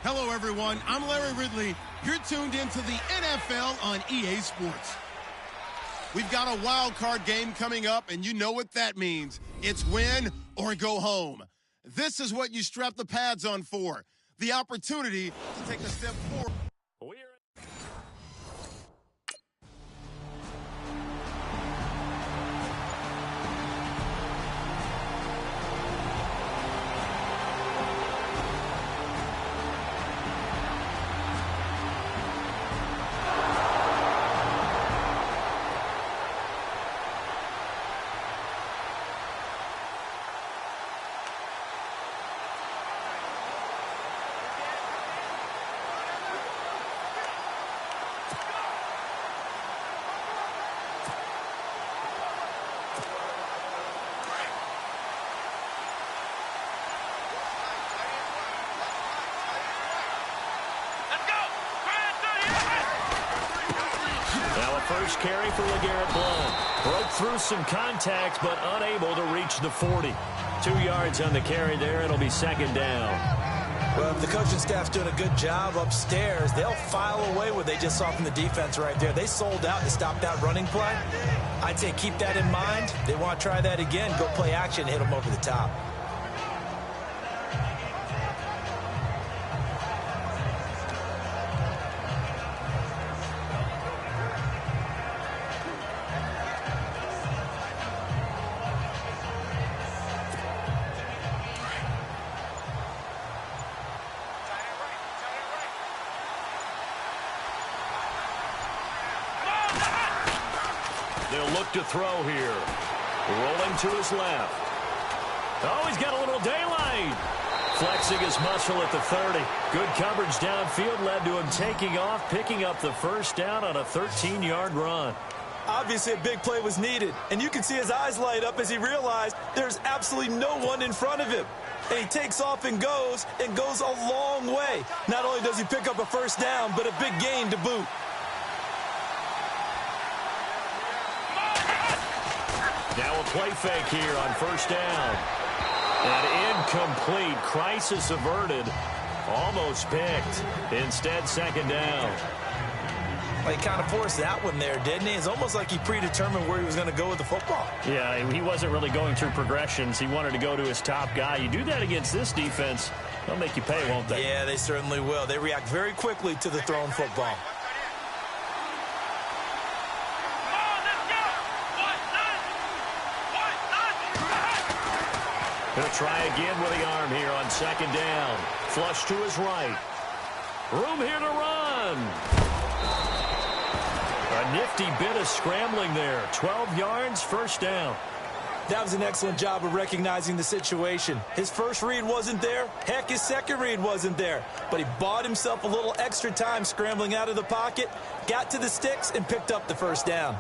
Hello, everyone. I'm Larry Ridley. You're tuned into the NFL on EA Sports. We've got a wild card game coming up, and you know what that means. It's win or go home. This is what you strap the pads on for. The opportunity to take a step forward. First carry for LeGarrette Blount. Broke through some contacts, but unable to reach the 40. 2 yards on the carry there. It'll be second down. Well, if the coaching staff's doing a good job upstairs, they'll file away what they just saw from the defense right there. They sold out to stop that running play. I'd say keep that in mind. They want to try that again. Go play action, hit them over the top. They'll look to throw here. Rolling to his left. Oh, he's got a little daylight. Flexing his muscle at the 30. Good coverage downfield led to him taking off, picking up the first down on a 13-yard run. Obviously, a big play was needed, and you can see his eyes light up as he realized there's absolutely no one in front of him. And he takes off and goes a long way. Not only does he pick up a first down, but a big gain to boot. Now a play fake here on first down. And incomplete. Crisis averted. Almost picked. Instead, second down. Well, he kind of forced that one there, didn't he? It's almost like he predetermined where he was going to go with the football. Yeah, he wasn't really going through progressions. He wanted to go to his top guy. You do that against this defense, they'll make you pay, won't they? Yeah, they certainly will. They react very quickly to the thrown football. He'll try again with the arm here on second down. Flush to his right. Room here to run. A nifty bit of scrambling there. 12 yards, first down. That was an excellent job of recognizing the situation. His first read wasn't there. Heck, his second read wasn't there. But he bought himself a little extra time scrambling out of the pocket, got to the sticks, and picked up the first down.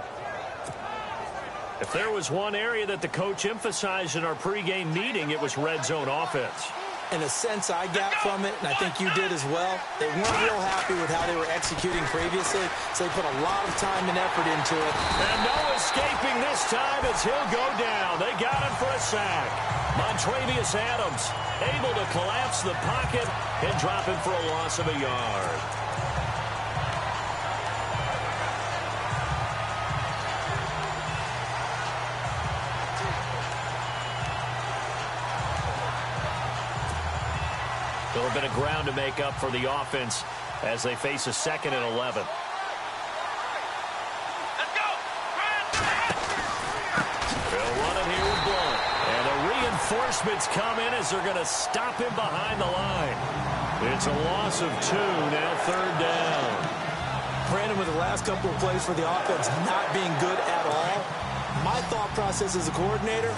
If there was one area that the coach emphasized in our pregame meeting, it was red zone offense. In a sense I got from it, and I think you did as well, they weren't real happy with how they were executing previously, so they put a lot of time and effort into it. And no escaping this time as he'll go down. They got him for a sack. Montravius Adams able to collapse the pocket and drop him for a loss of a yard. A little bit of ground to make up for the offense as they face a 2nd and 11. Let's go! They'll run it here with Blount. And the reinforcements come in as they're going to stop him behind the line. It's a loss of 2, now third down. Brandon, with the last couple of plays for the offense not being good at all, my thought process as a coordinator,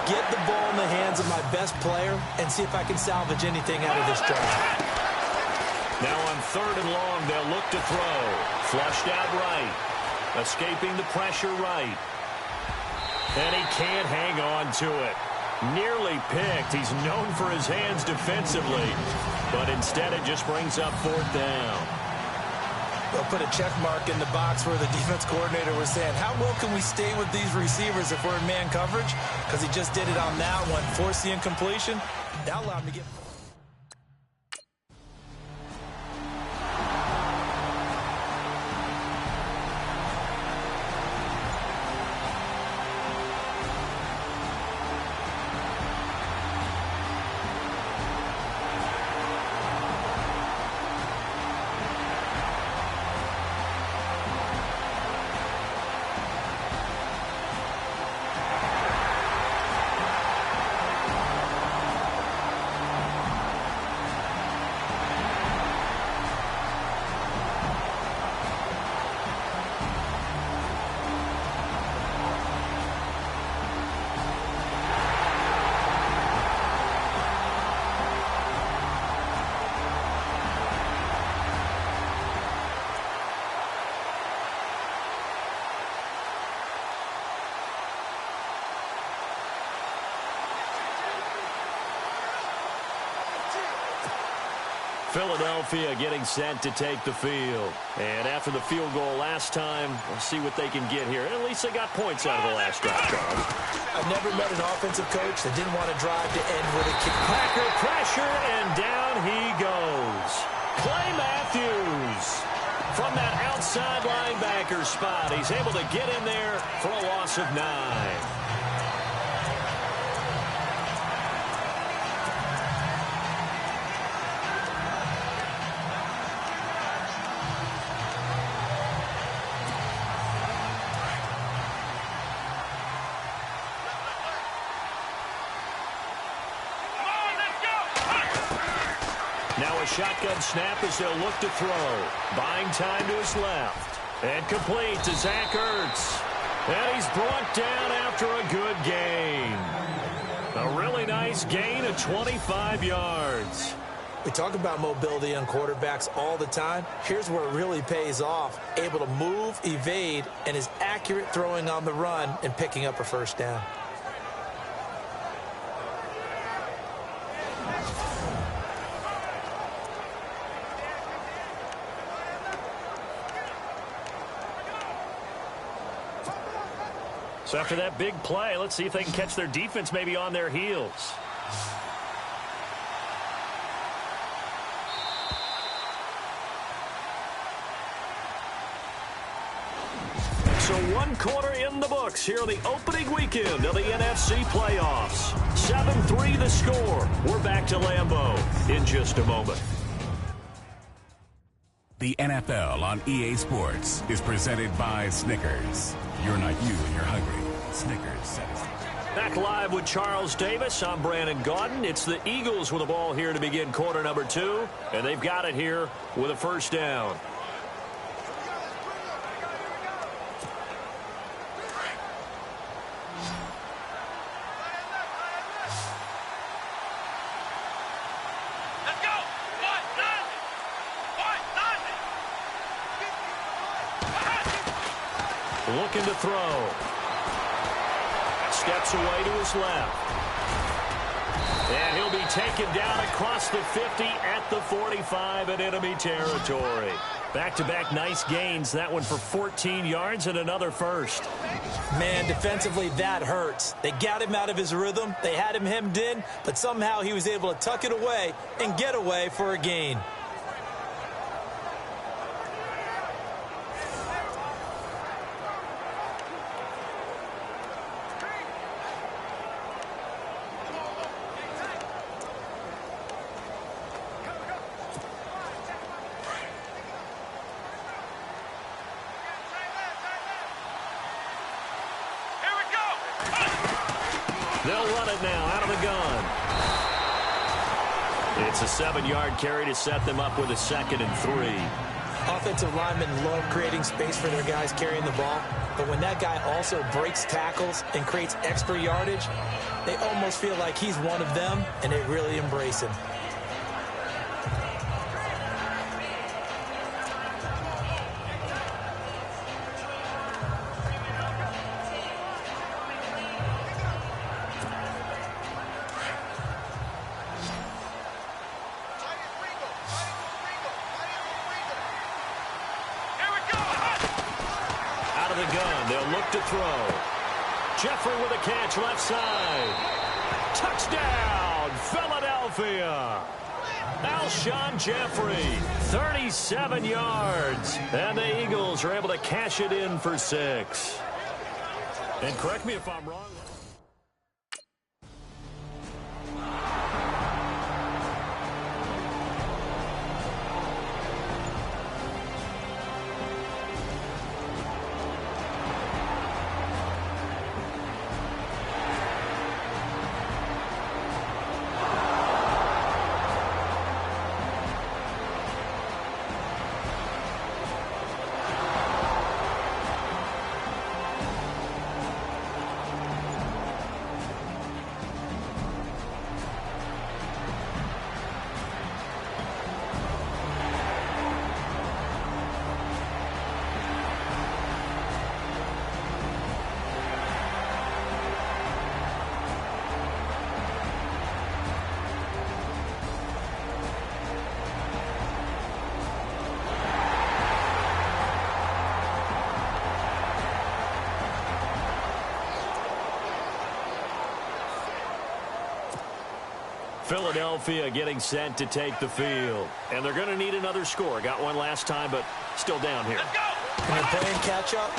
get the ball in the hands of my best player and see if I can salvage anything out of this drive. Now on 3rd and long, they'll look to throw. Flushed out right. Escaping the pressure right. And he can't hang on to it. Nearly picked. He's known for his hands defensively. But instead it just brings up 4th down. They'll put a check mark in the box where the defense coordinator was saying, how well can we stay with these receivers if we're in man coverage? Because he just did it on that one. Forced the incompletion. That allowed him to get... Philadelphia getting set to take the field. And after the field goal last time, we'll see what they can get here. At least they got points out of the last drive, Charles. I've never met an offensive coach that didn't want to drive to end with a kick. Packer pressure, and down he goes. Clay Matthews from that outside linebacker spot. He's able to get in there for a loss of 9. Now a shotgun snap as they'll look to throw. Buying time to his left. And complete to Zach Ertz. And he's brought down after a good gain. A really nice gain of 25 yards. We talk about mobility on quarterbacks all the time. Here's where it really pays off. Able to move, evade, and is accurate throwing on the run and picking up a first down. So after that big play, let's see if they can catch their defense maybe on their heels. So 1 quarter in the books here on the opening weekend of the NFC playoffs. 7-3 the score. We're back to Lambeau in just a moment. The NFL on EA Sports is presented by Snickers. You're not you and you're hungry. Snickers satisfies. Back live with Charles Davis. I'm Brandon Gaudin. It's the Eagles with the ball here to begin quarter number 2. And they've got it here with a first down. Looking to throw. Steps away to his left. And he'll be taken down across the 50 at the 45 in enemy territory. Back-to-back nice gains. That one for 14 yards and another first. Man, defensively, that hurts. They got him out of his rhythm. They had him hemmed in, but somehow he was able to tuck it away and get away for a gain. They'll run it now out of the gun. It's a 7-yard carry to set them up with a 2nd and 3. Offensive linemen love creating space for their guys carrying the ball, but when that guy also breaks tackles and creates extra yardage, they almost feel like he's one of them, and they really embrace him. To throw. Jeffrey with a catch left side. Touchdown, Philadelphia. Alshon Jeffrey, 37 yards. And the Eagles are able to cash it in for 6. And correct me if I'm wrong. Philadelphia getting set to take the field. And they're going to need another score. Got one last time, but still down here. When you're playing catch-up,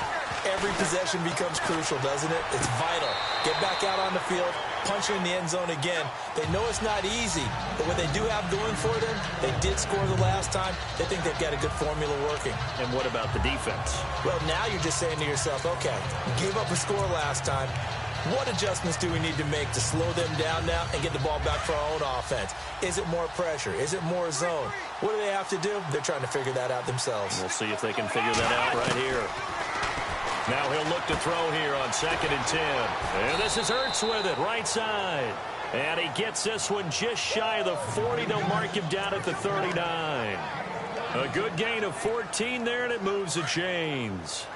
every possession becomes crucial, doesn't it? It's vital. Get back out on the field, punch in the end zone again. They know it's not easy, but what they do have going for them, they did score the last time. They think they've got a good formula working. And what about the defense? Well, now you're just saying to yourself, okay, gave up a score last time. What adjustments do we need to make to slow them down now and get the ball back for our own offense? Is it more pressure? Is it more zone? What do they have to do? They're trying to figure that out themselves. We'll see if they can figure that out right here. Now he'll look to throw here on 2nd and 10. And this is Ertz with it, right side. And he gets this one just shy of the 40. They'll mark him down at the 39. A good gain of 14 there, and it moves the chains.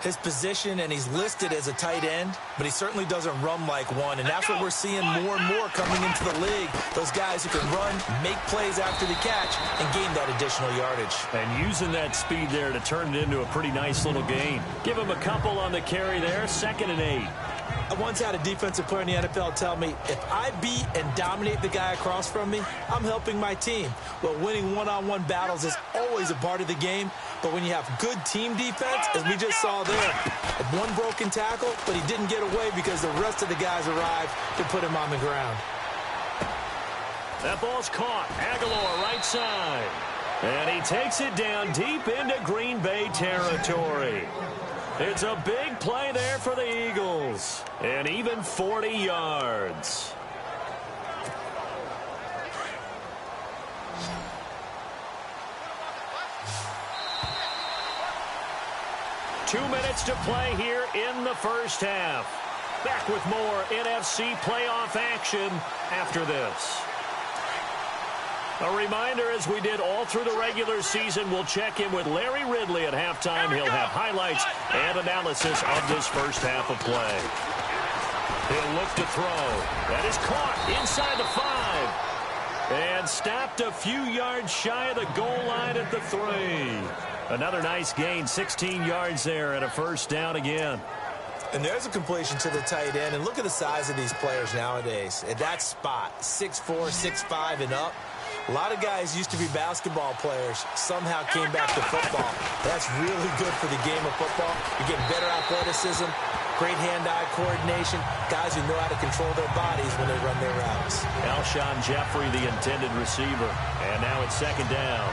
His position, and he's listed as a tight end, but he certainly doesn't run like one, and that's what we're seeing more and more coming into the league. Those guys who can run, make plays after the catch, and gain that additional yardage. And using that speed there to turn it into a pretty nice little gain. Give him a couple on the carry there, 2nd and 8. I once had a defensive player in the NFL tell me, if I beat and dominate the guy across from me, I'm helping my team. Well, winning one-on-one battles is always a part of the game, but when you have good team defense, as we just saw there, one broken tackle, but he didn't get away because the rest of the guys arrived to put him on the ground. That ball's caught. Aguilar right side. And he takes it down deep into Green Bay territory. It's a big play there for the Eagles. And even 40 yards. Two minutes to play here in the first half. Back with more NFC playoff action after this. A reminder, as we did all through the regular season, we'll check in with Larry Ridley at halftime. He'll have highlights and analysis of this first half of play. He'll look to throw. That is caught inside the 5. And stopped a few yards shy of the goal line at the 3. Another nice gain, 16 yards there, and a first down again. And there's a completion to the tight end. And look at the size of these players nowadays. At that spot, 6'4", 6'5", and up. A lot of guys used to be basketball players, somehow came back to football. That's really good for the game of football. You're getting better athleticism, great hand-eye coordination, guys who know how to control their bodies when they run their routes. Alshon Jeffrey, the intended receiver. And now it's 2nd down.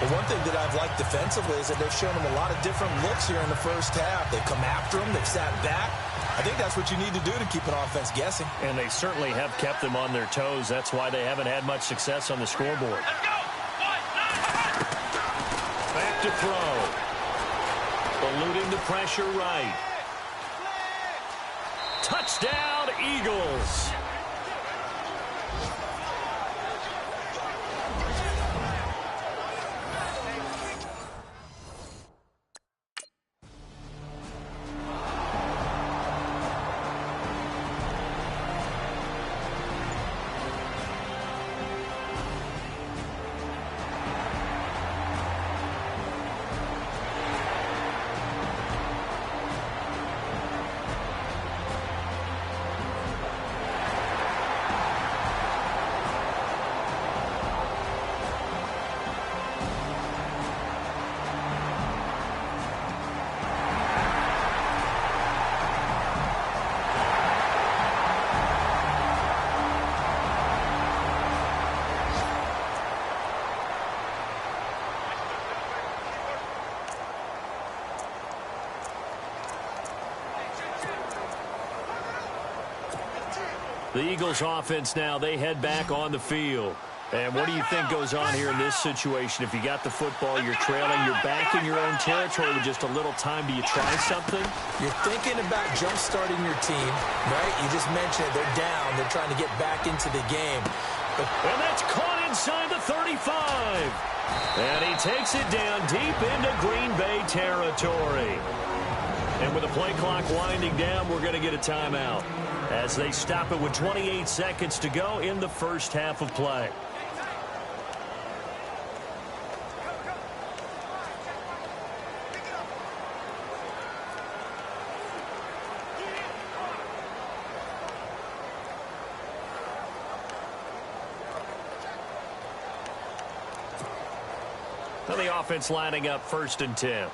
But one thing that I've liked defensively is that they've shown them a lot of different looks here in the first half. They've come after them. They've sat back. I think that's what you need to do to keep an offense guessing. And they certainly have kept them on their toes. That's why they haven't had much success on the scoreboard. Back to throw. Eluding the pressure right. Touchdown, Eagles. The Eagles offense now, they head back on the field. And what do you think goes on here in this situation? If you got the football, you're trailing, you're back in your own territory with just a little time. Do you try something? You're thinking about jump-starting your team, right? You just mentioned it. They're down. They're trying to get back into the game. And that's caught inside the 35. And he takes it down deep into Green Bay territory. And with the play clock winding down, we're going to get a timeout as they stop it with 28 seconds to go in the first half of play. And the offense lining up 1st and 10.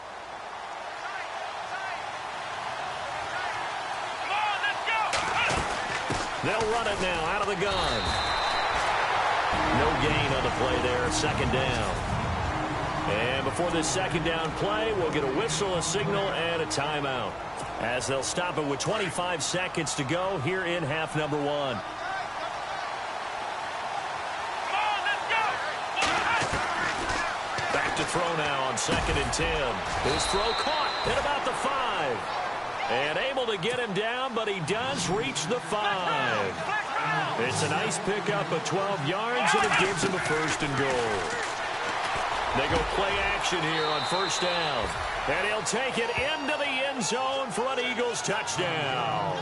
They'll run it now out of the gun. No gain on the play there. 2nd down. And before this 2nd down play, we'll get a whistle, a signal, and a timeout, as they'll stop it with 25 seconds to go here in half number 1. Back to throw now on 2nd and 10. His throw caught at about the 5. And able to get him down, but he does reach the 5. It's a nice pickup of 12 yards, and it gives him a 1st and goal. They go play action here on 1st down. And he'll take it into the end zone for an Eagles touchdown.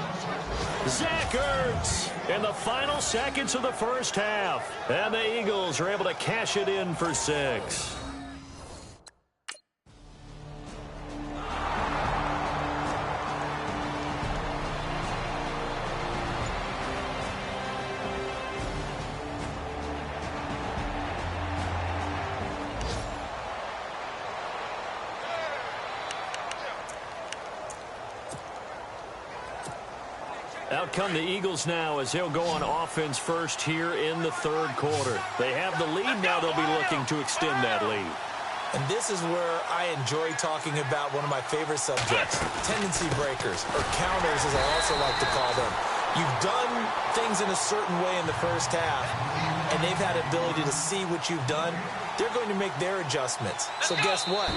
Zach Ertz in the final seconds of the 1st half. And the Eagles are able to cash it in for 6. Out come the Eagles now as they'll go on offense first here in the 3rd quarter. They have the lead. Now they'll be looking to extend that lead. And this is where I enjoy talking about one of my favorite subjects, tendency breakers, or counters as I also like to call them. You've done things in a certain way in the 1st half, and they've had ability to see what you've done. They're going to make their adjustments. So guess what?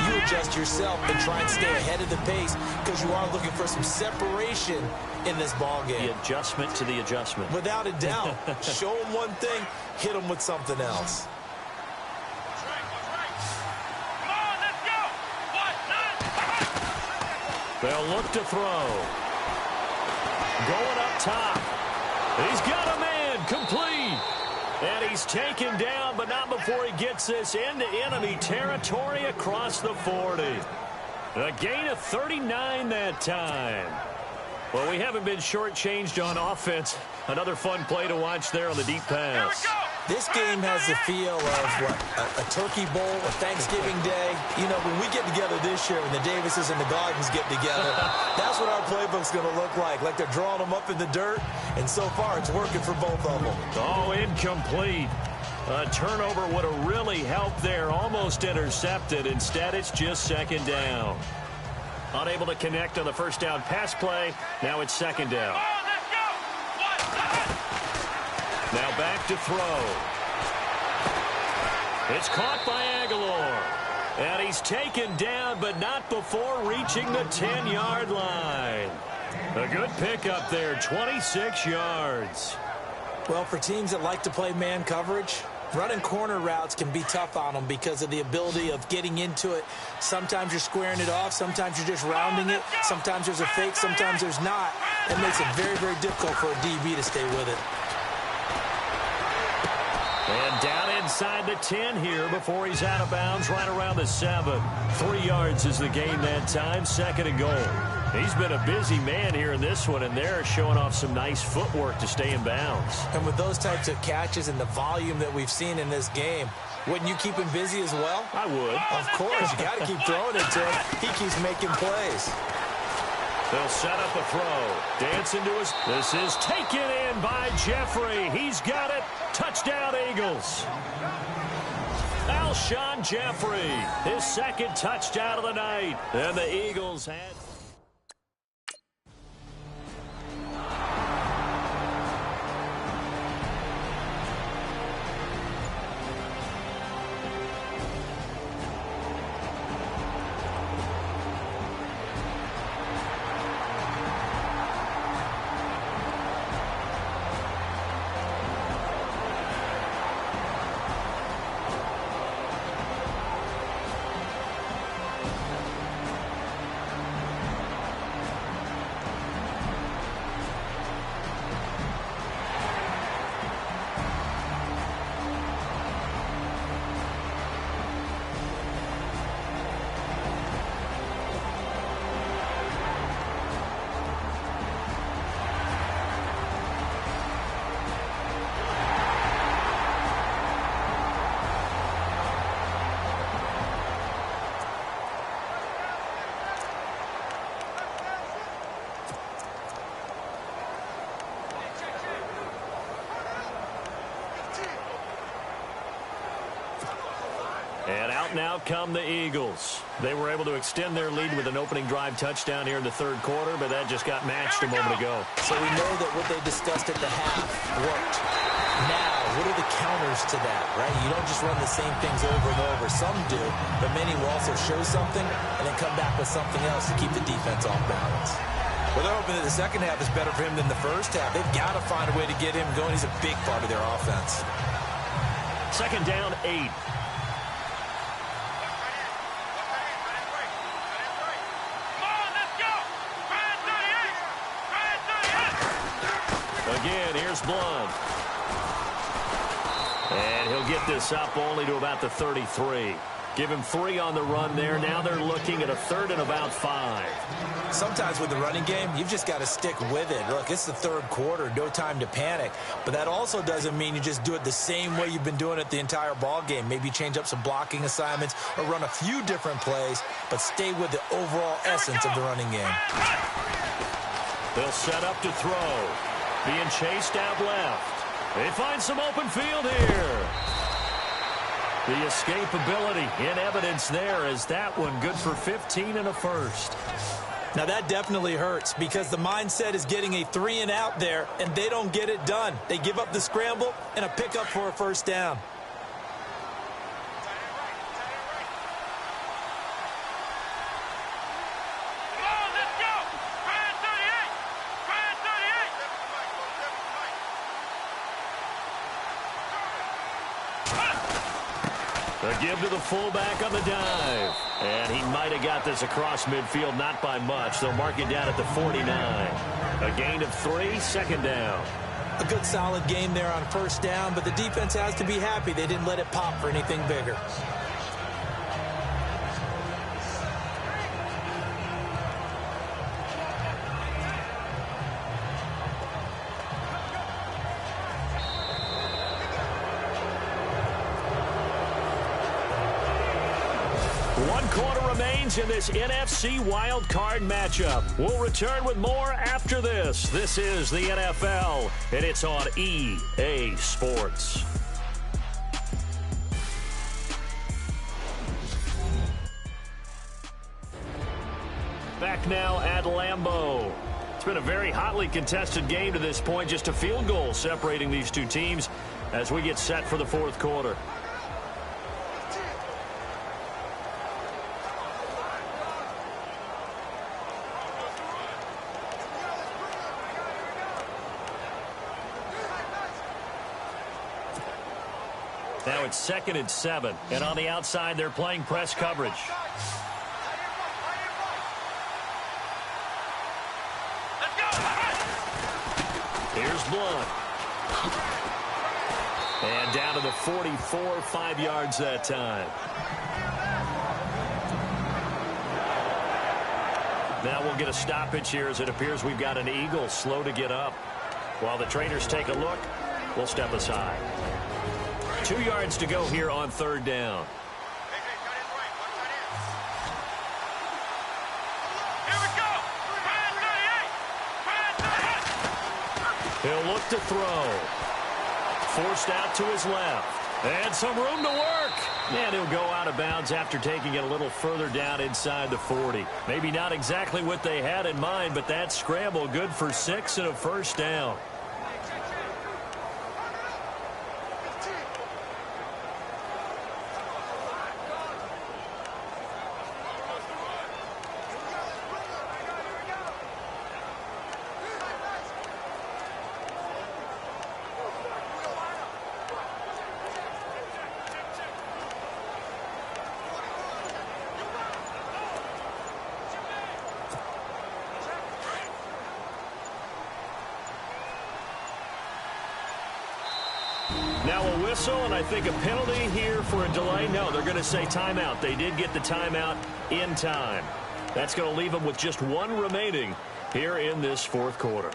You adjust yourself and try and stay ahead of the pace because you are looking for some separation in this ball game. The adjustment to the adjustment. Without a doubt. Show them one thing, hit them with something else. They'll look to throw. Going up top. He's got a man complete. And he's taken down, but not before he gets this into enemy territory across the 40. A gain of 39 that time. Well, we haven't been shortchanged on offense. Another fun play to watch there on the deep pass. This game has the feel of, what, a turkey bowl, a Thanksgiving day. You know, when we get together this year, when the Davises and the Gardens get together, that's what our playbook's going to look like they're drawing them up in the dirt, and so far it's working for both of them. Oh, incomplete. A turnover would have really helped there, almost intercepted. Instead, it's just 2nd down. Unable to connect on the 1st down pass play. Now it's 2nd down. Now back to throw. It's caught by Aguilar. And he's taken down, but not before reaching the 10-yard line. A good pickup there, 26 yards. Well, for teams that like to play man coverage, running corner routes can be tough on them because of the ability of getting into it. Sometimes you're squaring it off. Sometimes you're just rounding it. Sometimes there's a fake. Sometimes there's not. It makes it very, very difficult for a DB to stay with it. And down inside the 10 here before he's out of bounds, right around the 7. 3 yards is the gain that time, 2nd and goal. He's been a busy man here in this one, and they're showing off some nice footwork to stay in bounds. And with those types of catches and the volume that we've seen in this game, wouldn't you keep him busy as well? I would. Of course. You got to keep throwing it to him. He keeps making plays. They'll set up a throw. Dancing to his. This is taken in by Jeffrey. He's got it. Touchdown, Eagles. Alshon Jeffrey, his 2nd touchdown of the night. And the Eagles had... now come the Eagles. They were able to extend their lead with an opening drive touchdown here in the third quarter, but that just got matched a moment ago. So we know that what they discussed at the half worked. Now, what are the counters to that, right? You don't just run the same things over and over. Some do, but many will also show something and then come back with something else to keep the defense off balance. Well, they're hoping that the second half is better for him than the first half. They've got to find a way to get him going. He's a big part of their offense. Second down, 8. Again, here's Blunt. And he'll get this up only to about the 33. Give him 3 on the run there. Now they're looking at a third and about 5. Sometimes with the running game, you've just got to stick with it. Look, it's the third quarter, no time to panic. But that also doesn't mean you just do it the same way you've been doing it the entire ball game. Maybe change up some blocking assignments or run a few different plays, but stay with the overall essence of the running game. They'll set up to throw. Being chased out left. They find some open field here. The escapability in evidence there as that one good for 15 and a first. Now that definitely hurts because the mindset is getting a 3 and out there, and they don't get it done. They give up the scramble and a pickup for a first down. A give to the fullback on the dive. And he might have got this across midfield, not by much. They'll mark it down at the 49. A gain of 3, second down. A good solid game there on first down, but the defense has to be happy they didn't let it pop for anything bigger. One quarter remains in this NFC wildcard matchup. We'll return with more after this. This is the NFL, and it's on EA Sports. Back now at Lambeau. It's been a very hotly contested game to this point. Just a field goal separating these two teams as we get set for the fourth quarter. Now it's 2nd and 7. And on the outside, they're playing press coverage. Here's Blunt. And down to the 44, 5 yards that time. Now we'll get a stoppage here as it appears we've got an Eagle slow to get up. While the trainers take a look, we'll step aside. 2 yards to go here on third down. He'll look to throw. Forced out to his left. And some room to work. And he'll go out of bounds after taking it a little further down inside the 40. Maybe not exactly what they had in mind, but that scramble good for 6 and a first down. Now a whistle, and I think a penalty here for a delay. No, they're going to say timeout. They did get the timeout in time. That's going to leave them with just 1 remaining here in this fourth quarter.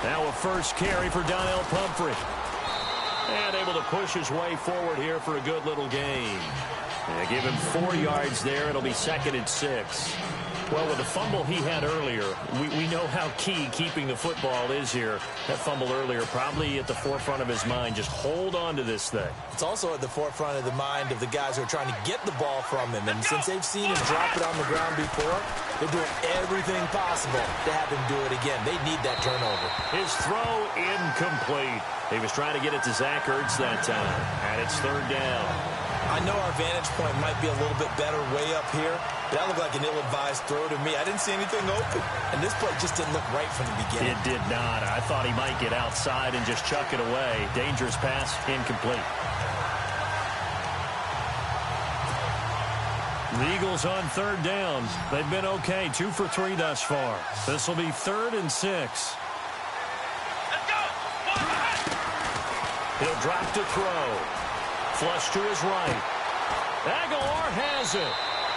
Now a first carry for Donnell Pumphrey. And able to push his way forward here for a good little gain. Give him 4 yards there. It'll be 2nd and 6. Well, with the fumble he had earlier, we know how key keeping the football is here. That fumble earlier probably at the forefront of his mind. Just hold on to this thing. It's also at the forefront of the mind of the guys who are trying to get the ball from him. And since they've seen him drop it on the ground before, they're doing everything possible to have him do it again. They need that turnover. His throw incomplete. He was trying to get it to Zach Ertz that time, and it's 3rd down. I know our vantage point might be a little bit better way up here, but that looked like an ill-advised throw to me. I didn't see anything open, and this play just didn't look right from the beginning. It did not. I thought he might get outside and just chuck it away. Dangerous pass, incomplete. The Eagles on 3rd down. They've been okay, 2 for 3 thus far. This will be 3rd and 6. He'll drop to throw. Flush to his right. Aguilar has it.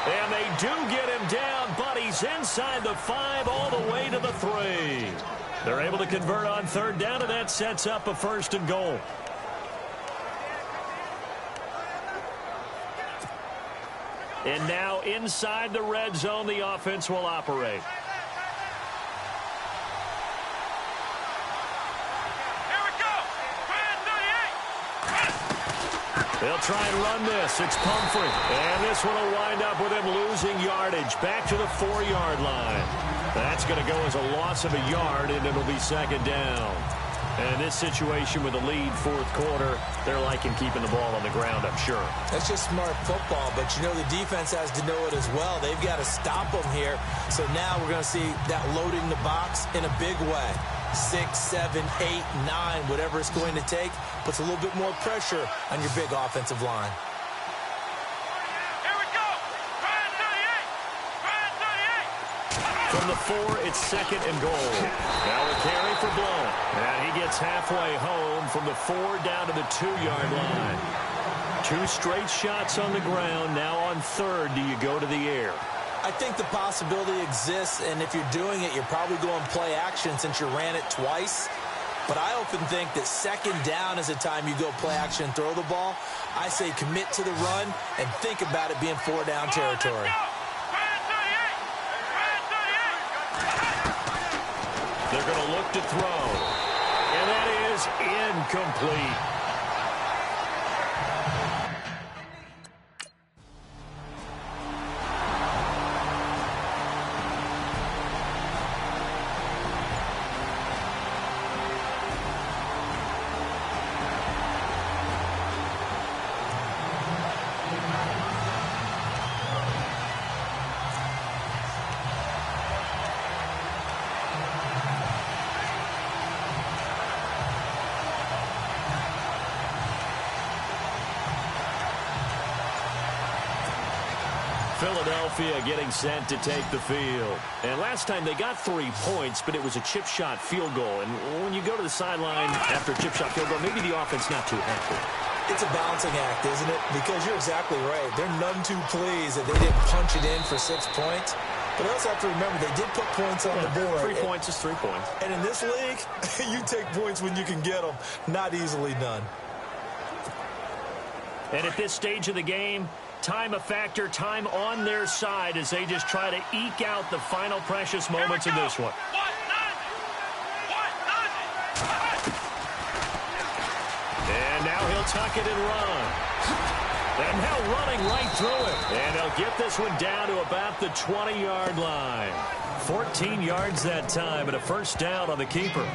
And they do get him down, but he's inside the 5 all the way to the 3. They're able to convert on 3rd down, and that sets up a 1st and goal. And now inside the red zone, the offense will operate. They'll try and run this. It's Pumphrey. And this one will wind up with him losing yardage back to the 4-yard line. That's going to go as a loss of a yard, and it'll be 2nd down. And in this situation with the lead 4th quarter, they're liking keeping the ball on the ground, I'm sure. That's just smart football, but you know the defense has to know it as well. They've got to stop them here. So now we're going to see that loading the box in a big way. 6, 7, 8, 9, whatever it's going to take, puts a little bit more pressure on your big offensive line. Here we go. From the 4, it's 2nd and goal. Now a carry for Blount. And he gets halfway home from the 4 down to the 2-yard line. 2 straight shots on the ground. Now on 3rd, do you go to the air? I think the possibility exists, and if you're doing it, you're probably going play action since you ran it twice. But I often think that 2nd down is the time you go play action and throw the ball. I say commit to the run and think about it being 4-down territory. They're going to look to throw. And that is incomplete. Philadelphia getting set to take the field. And last time they got 3 points, but it was a chip shot field goal. And when you go to the sideline after a chip shot field goal, maybe the offense not too happy. It's a balancing act, isn't it? Because you're exactly right. They're none too pleased that they didn't punch it in for 6 points. But I also have to remember they did put points on the board. 3 points is 3 points. And in this league, you take points when you can get them. Not easily done. And at this stage of the game, time a factor, time on their side as they just try to eke out the final precious moments in this one. And now he'll tuck it and run. And now running right through it. And they'll get this one down to about the 20-yard line. 14 yards that time and a 1st down on the keeper.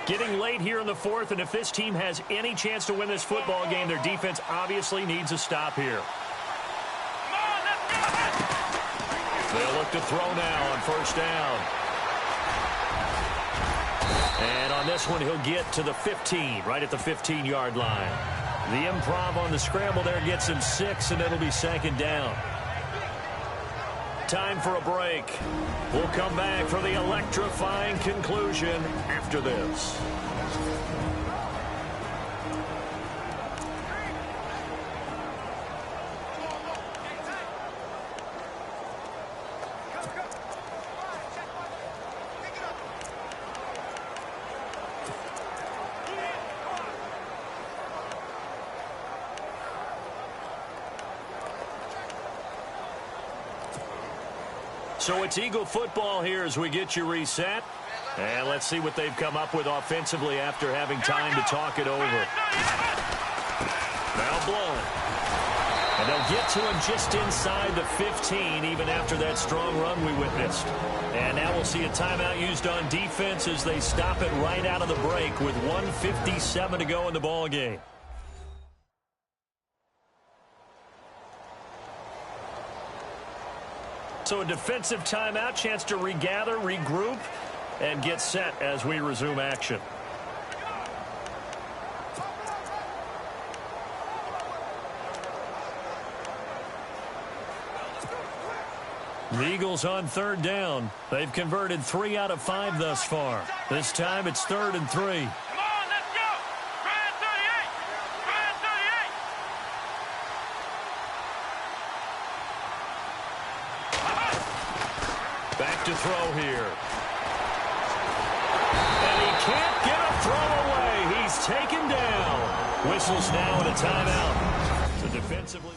Getting late here in the 4th, and if this team has any chance to win this football game, their defense obviously needs a stop here. They'll look to throw now on 1st down. And on this one, he'll get to the 15, right at the 15-yard line. The improv on the scramble there gets him 6, and it'll be 2nd down. Time for a break. We'll come back for the electrifying conclusion after this. So it's Eagle football here as we get you reset. And let's see what they've come up with offensively after having time to talk it over. Now blown. And they'll get to him just inside the 15, even after that strong run we witnessed. And now we'll see a timeout used on defense as they stop it right out of the break with 1:57 to go in the ball game. So a defensive timeout, chance to regather, regroup, and get set as we resume action. The Eagles on third down. They've converted 3 out of 5 thus far. This time it's 3rd and 3. Come on, let's go. Try and 38. Try and 38. Back to throw here. And he can't get a throw away. He's taken down. Whistles now and a timeout. So defensively...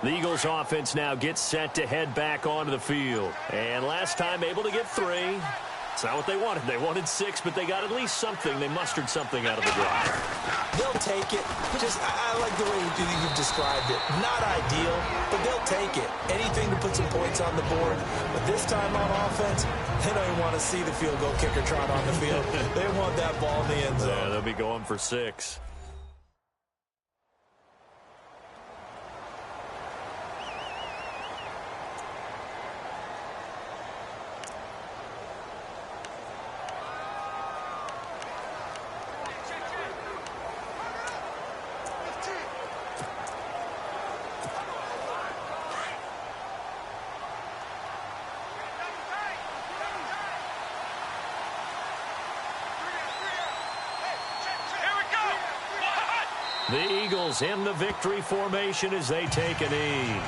The Eagles offense now gets set to head back onto the field. And last time able to get 3. It's not what they wanted. They wanted 6, but they got at least something. They mustered something out of the drive. They'll take it. I like the way you've described it. Not ideal, but they'll take it. Anything to put some points on the board. But this time on offense, they don't even want to see the field goal kicker trot on the field. They want that ball in the end zone. Yeah, they'll be going for 6. The Eagles in the victory formation as they take a knee.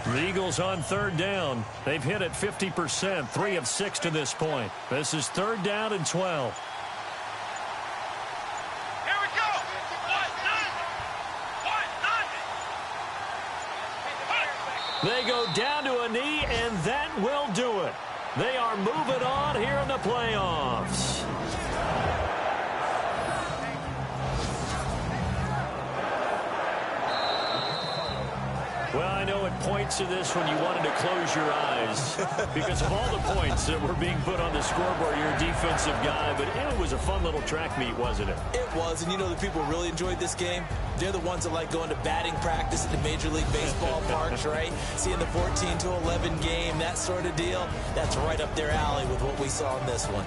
The Eagles on third down. They've hit it 50%, 3 of 6 to this point. This is 3rd down and 12. Here we go. They go down to a knee, and that will do it. They are moving on here in the playoffs. Well, I know it points to this when you wanted to close your eyes because of all the points that were being put on the scoreboard. You're a defensive guy, but it was a fun little track meet, wasn't it? It was, and you know the people really enjoyed this game? They're the ones that like going to batting practice at the Major League Baseball parks, right? Seeing the 14-11 game, that sort of deal, that's right up their alley with what we saw in this one.